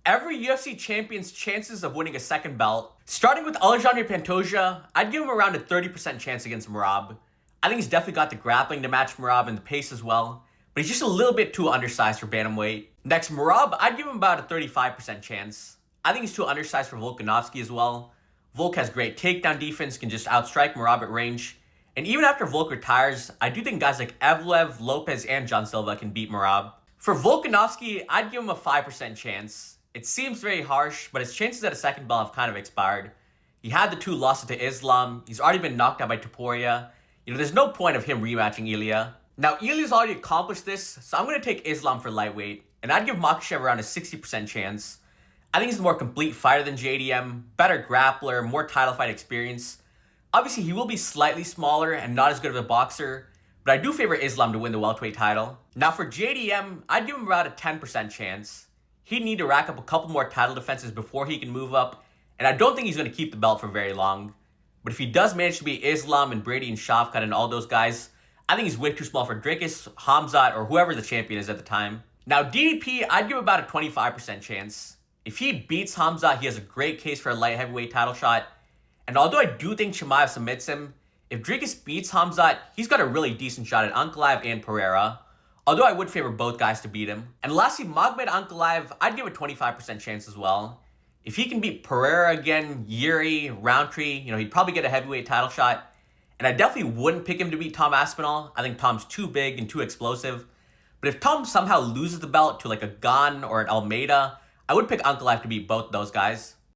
every UFC champion's chances of winning a second belt. Starting with Alexandre Pantoja, I'd give him around a 30% chance against Merab. I think he's definitely got the grappling to match Merab and the pace as well, but he's just a little bit too undersized for bantamweight. Next, Merab, I'd give him about a 35% chance. I think he's too undersized for Volkanovski as well. Volk has great takedown defense, can just outstrike Merab at range. And even after Volk retires, I do think guys like Evlev, Lopez, and John Silva can beat Merab. For Volkanovski, I'd give him a 5% chance. It seems very harsh, but his chances at a second belt have kind of expired. He had the 2 losses to Islam. He's already been knocked out by Topuria. There's no point of him rematching Ilya. Now, Ilya's already accomplished this, so I'm going to take Islam for lightweight. And I'd give Makhachev around a 60% chance. I think he's a more complete fighter than JDM, better grappler, more title fight experience. Obviously, he will be slightly smaller and not as good of a boxer, but I do favor Islam to win the welterweight title. Now for JDM, I'd give him about a 10% chance. He'd need to rack up a couple more title defenses before he can move up, and I don't think he's going to keep the belt for very long. But if he does manage to beat Islam and Brady and Shavkat and all those guys, I think he's way too small for Dricus, Hamzat, or whoever the champion is at the time. Now DDP, I'd give about a 25% chance. If he beats Hamzat, he has a great case for a light heavyweight title shot. And although I do think Chimaev submits him, if Dricus beats Hamzat, he's got a really decent shot at Ankalaev and Pereira. Although I would favor both guys to beat him. And lastly, Magomed Ankalaev, I'd give a 25% chance as well. If he can beat Pereira again, Yuri, Roundtree, he'd probably get a heavyweight title shot. And I definitely wouldn't pick him to beat Tom Aspinall. I think Tom's too big and too explosive. But if Tom somehow loses the belt to like a Gane or an Almeida, I would pick Ankalaev to beat both those guys.